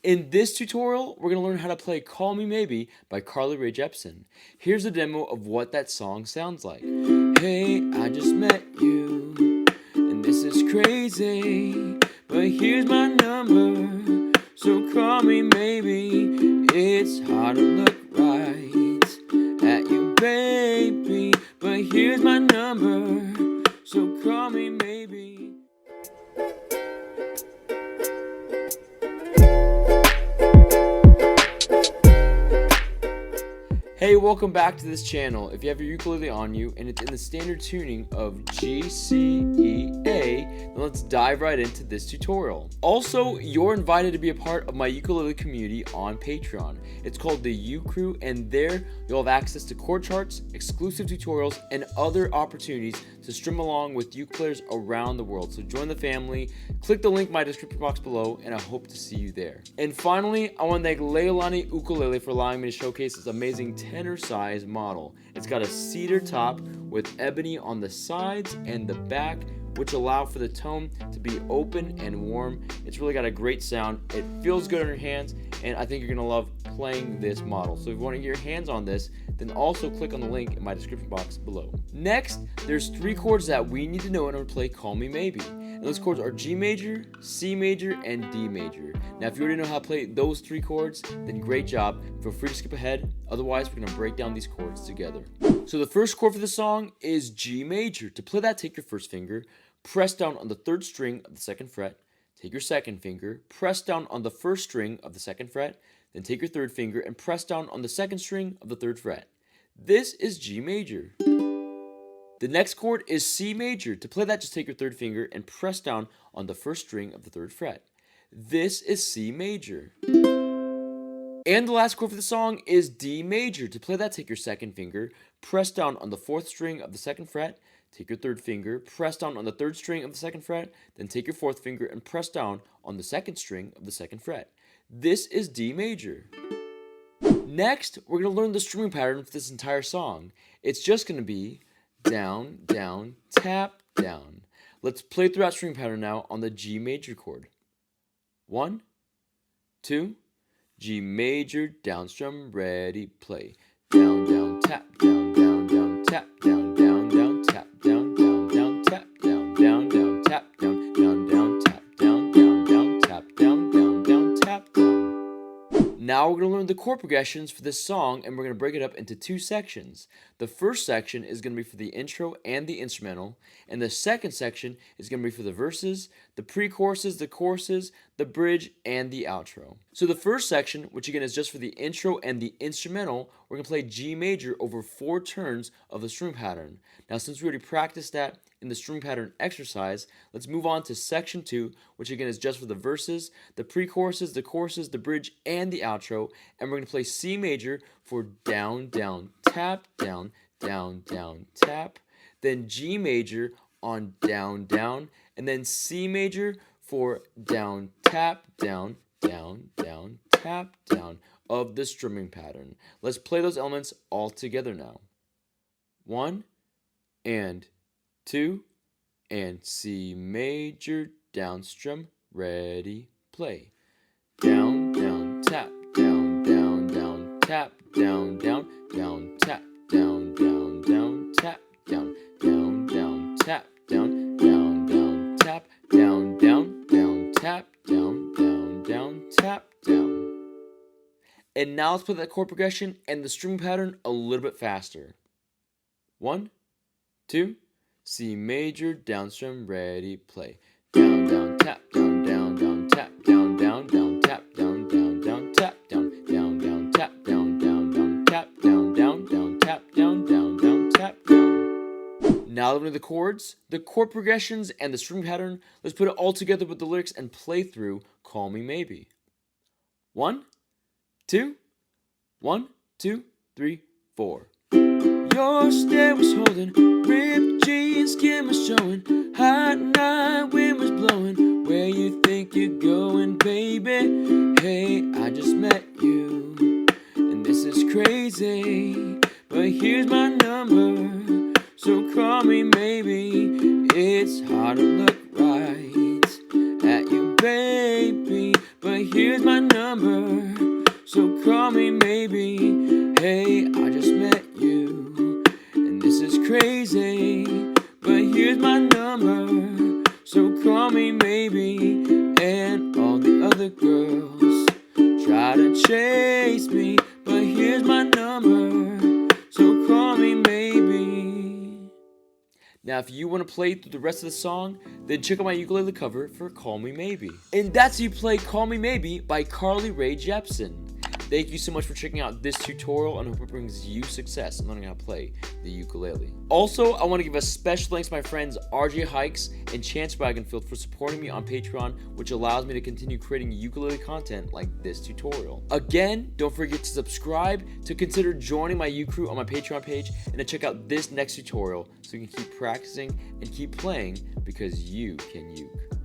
In this tutorial, we're going to learn how to play Call Me Maybe by Carly Rae Jepsen. Here's a demo of what that song sounds like. Hey, I just met you, and this is crazy, but here's my number, so call me maybe. It's hard to look right at you, baby, but here's my number, so call me maybe. Hey, welcome back to this channel. If you have your ukulele on you and it's in the standard tuning of G, C, E, A, then let's dive right into this tutorial. Also, you're invited to be a part of my ukulele community on Patreon. It's called the U Crew, and there you'll have access to chord charts, exclusive tutorials, and other opportunities to strum along with uke players around the world. So join the family, click the link in my description box below, and I hope to see you there. And finally, I want to thank Leolani Ukulele for allowing me to showcase this amazing tenor size model. It's got a cedar top with ebony on the sides and the back, which allow for the tone to be open and warm. It's really got a great sound. It feels good on your hands, and I think you're gonna love playing this model. So if you want to get your hands on this, then also click on the link in my description box below. Next, there's 3 chords that we need to know in order to play Call Me Maybe. And those chords are G major, C major, and D major. Now, if you already know how to play those 3 chords, then great job. Feel free to skip ahead. Otherwise, we're gonna break down these chords together. So the first chord for the song is G major. To play that, take your first finger, press down on the 3rd string of the 2nd fret, take your 2nd finger, press down on the 1st string of the 2nd fret, then take your 3rd finger and press down on the 2nd string of the 3rd fret. This is G major. The next chord is C major. To play that, just take your 3rd finger and press down on the 1st string of the 3rd fret. This is C major. And the last chord for the song is D major. To play that, take your 2nd finger, press down on the 4th string of the 2nd fret, take your 3rd finger, press down on the 3rd string of the 2nd fret, then take your 4th finger and press down on the 2nd string of the 2nd fret. This is D major. Next, we're going to learn the strumming pattern for this entire song. It's just going to be down, down, tap, down. Let's play through that strumming pattern now on the G major chord. 1, 2, G major, down strum, ready, play. Down, down, tap, down, down, down, tap, down, down, down, tap, down, down, down, tap, down, down, down, tap, down, down, down, tap, down, down, down, tap, down, down, down, tap, down. Now we're going to learn the chord progressions for this song, and we're going to break it up into 2 sections. The first section is going to be for the intro and the instrumental, and the second section is going to be for the verses, the pre-choruses, the choruses, the bridge, and the outro. So the first section, which again is just for the intro and the instrumental, we're going to play G major over 4 turns of the strum pattern. Now, since we already practiced that in the strum pattern exercise, let's move on to section 2, which again is just for the verses, the pre-choruses, the choruses, the bridge, and the outro. And we're going to play C major for down, down, tap, down, down, down, tap. Then G major on down, down, and then C major for down, tap, down, down, down, tap, down of the strumming pattern. Let's play those elements all together now. 1 and 2 and C major, down strum, ready, play. Down, down, tap, down, down, down, tap, down, down, down, tap, down, down, down, tap, down, down, down, tap, down, down, down, tap, down, down, down, tap, down, down, down, tap, down. And now let's play that chord progression and the strum pattern a little bit faster. 1, 2, C major, down strum, ready, play. Down, down, tap, down, down, down, tap, down, down, down, tap, down, down, down, tap, down, down, down, tap, down, down, down, tap, down, down, down, tap, down, down, down, tap, down. Now that we know the chords, the chord progressions, and the strum pattern, let's put it all together with the lyrics and play through Call Me Maybe. 1, 2, 1, 2, 3, 4. Your stare was holding, ripped jeans, skin was showing, hot night, wind was blowing, where you think you're going, baby? Hey, I just met you, and this is crazy, but here's my number, so call me maybe. It's hard to look right at you, baby, but here's my number. number, so call me maybe. Hey, I just met you, and this is crazy, but here's my number, so call me maybe. And all the other girls try to chase me, but here's my number, so call me maybe. Now, if you want to play through the rest of the song, then check out my ukulele cover for Call Me Maybe. And that's how you play Call Me Maybe by Carly Rae Jepsen. Thank you so much for checking out this tutorial, and I hope it brings you success in learning how to play the ukulele. Also, I want to give a special thanks to my friends RJ Hikes and Chance Wagonfield for supporting me on Patreon, which allows me to continue creating ukulele content like this tutorial. Again, don't forget to subscribe, to consider joining my U-Crew on my Patreon page, and to check out this next tutorial so you can keep practicing and keep playing, because you can uke.